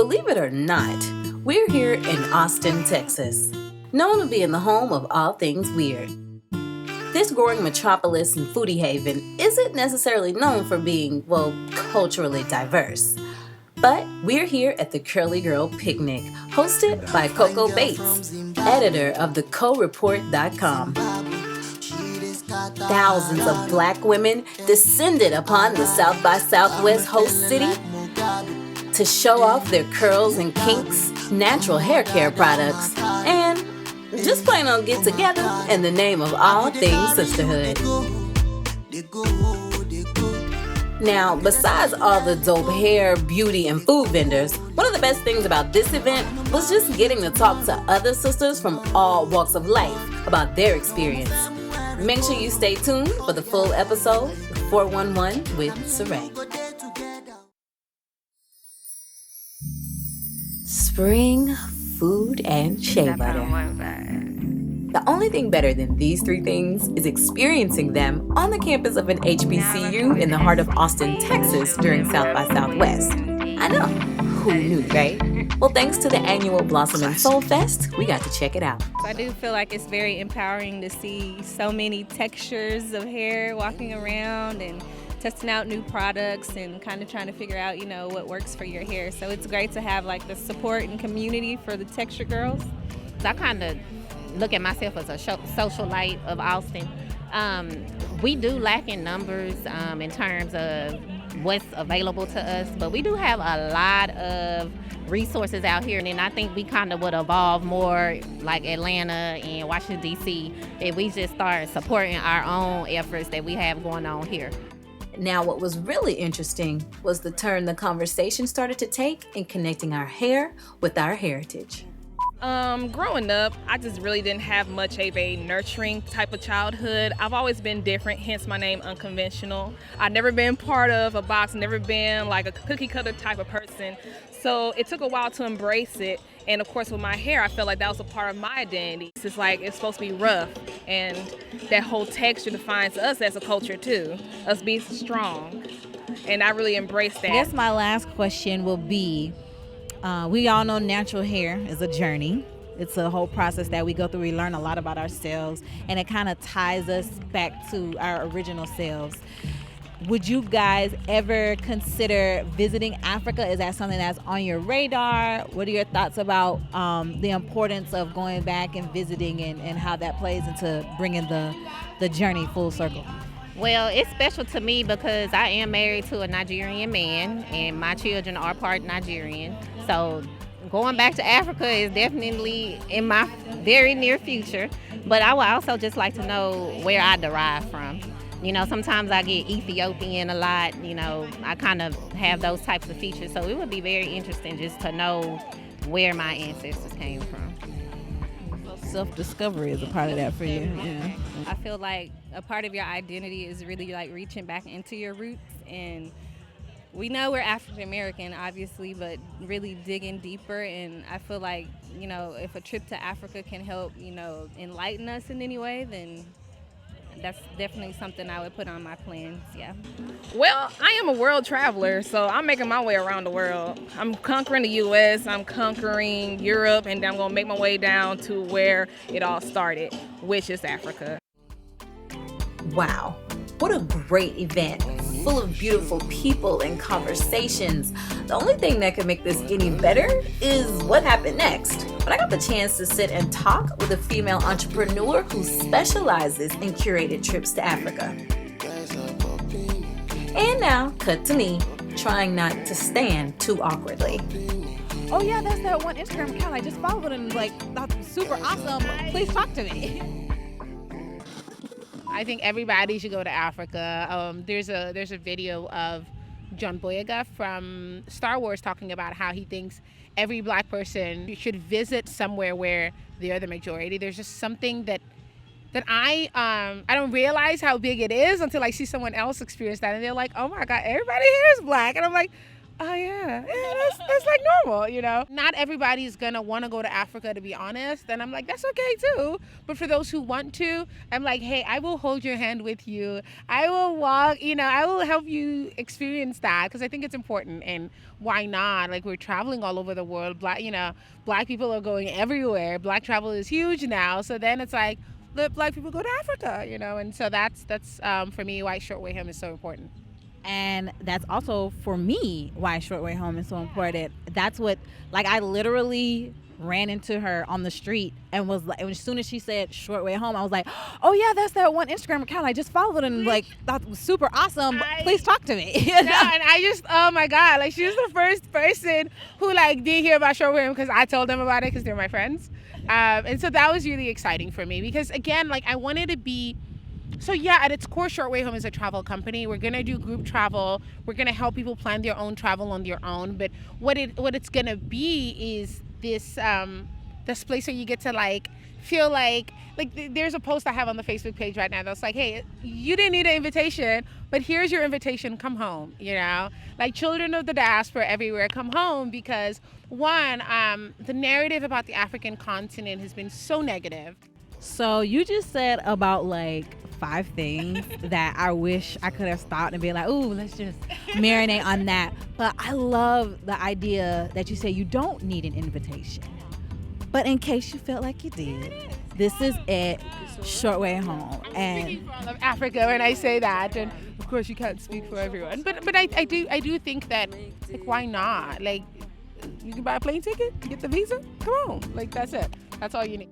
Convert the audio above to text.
Believe it or not, we're here in Austin, Texas, known to being the home of all things weird. This growing metropolis and foodie haven isn't necessarily known for being, well, culturally diverse. But we're here at the Curly Girl Picnic, hosted by Coco Bates, editor of thecoreport.com. Thousands of black women descended upon the South by Southwest host city to show off their curls and kinks, natural hair care products, and just plain on get together in the name of all things sisterhood. Now, besides all the dope hair, beauty, and food vendors, one of the best things about this event was just getting to talk to other sisters from all walks of life about their experience. Make sure you stay tuned for the full episode of 411 with Saray. Spring, food, and shea butter. The only thing better than these three things is experiencing them on the campus of an HBCU in the heart of Austin, Texas during South by Southwest. I know, who knew, right? Well, thanks to the annual Blossom and Soul Fest, we got to check it out. I do feel like it's very empowering to see so many textures of hair walking around and testing out new products and kind of trying to figure out, what works for your hair. So it's great to have like the support and community for the texture girls. I kind of look at myself as a social light of Austin. We do lack in numbers in terms of what's available to us, but we do have a lot of resources out here, and I think we kind of would evolve more like Atlanta and Washington, D.C. if we just start supporting our own efforts that we have going on here. Now, what was really interesting was the turn the conversation started to take in connecting our hair with our heritage. Growing up, I just really didn't have much of a nurturing type of childhood. I've always been different, hence my name Unconventional. I've never been part of a box, never been like a cookie cutter type of person. So it took a while to embrace it. And of course with my hair, I felt like that was a part of my identity. It's like it's supposed to be rough, and that whole texture defines us as a culture too, us being strong. And I really embraced that. I guess my last question will be, we all know natural hair is a journey. It's a whole process that we go through. We learn a lot about ourselves, and it kind of ties us back to our original selves. Would you guys ever consider visiting Africa? Is that something that's on your radar? What are your thoughts about the importance of going back and visiting and how that plays into bringing the journey full circle? Well, it's special to me because I am married to a Nigerian man, and my children are part Nigerian. So going back to Africa is definitely in my very near future. But I would also just like to know where I derive from. Sometimes I get Ethiopian a lot. I kind of have those types of features. So it would be very interesting just to know where my ancestors came from. Self-discovery is a part of that for you. Yeah. I feel like a part of your identity is really like reaching back into your roots, and we know we're African American, obviously, but really digging deeper. And I feel like, if a trip to Africa can help, enlighten us in any way, then that's definitely something I would put on my plans, yeah. Well, I am a world traveler, so I'm making my way around the world. I'm conquering the U.S., I'm conquering Europe, and I'm going to make my way down to where it all started, which is Africa. Wow, what a great event, full of beautiful people and conversations. The only thing that could make this any better is what happened next. But I got the chance to sit and talk with a female entrepreneur who specializes in curated trips to Africa. And now, cut to me, trying not to stand too awkwardly. Oh yeah, that's that one Instagram account I just followed and that's super awesome. Please talk to me. I think everybody should go to Africa. There's a video of John Boyega from Star Wars talking about how he thinks every black person should visit somewhere where they're the majority. There's just something that I don't realize how big it is until I see someone else experience that, and they're like, "Oh my God, everybody here is black," and I'm like, oh yeah, that's like normal, you know. Not everybody's gonna want to go to Africa, to be honest, and I'm like, that's okay too. But for those who want to, I'm like, hey, I will hold your hand with you. I will walk, you know, I will help you experience that, because I think it's important. And why not? Like, we're traveling all over the world. Black people are going everywhere. Black travel is huge now. So then it's like, let Black people go to Africa, you know. And so that's for me why shortwave home is so important. And that's also for me why shortwave home is so important. That's what, like, I literally ran into her on the street and was like, as soon as she said shortwave home, I was like, oh yeah, that's that one Instagram account I just followed and like thought it was super awesome. Please talk to me. Yeah, and I just, oh my God, like, she was the first person who like did hear about shortwave home because I told them about it because they're my friends. And so that was really exciting for me because, again, like, I wanted to be. So yeah, at its core, Shortwave Home is a travel company. We're gonna do group travel. We're gonna help people plan their own travel on their own. But what it's gonna be is this place where you get to like feel like there's a post I have on the Facebook page right now that's like, hey, you didn't need an invitation, but here's your invitation. Come home. You know, like, children of the diaspora everywhere, come home, because one, the narrative about the African continent has been so negative. So you just said about like 5 things that I wish I could have stopped and been like, ooh, let's just marinate on that. But I love the idea that you say you don't need an invitation. But in case you felt like you did, this is it, shortwave home. I'm speaking for all of Africa when I say that, and of course you can't speak for everyone. But I do think that, like, why not? Like, you can buy a plane ticket, get the visa, come on. Like, that's it. That's all you need.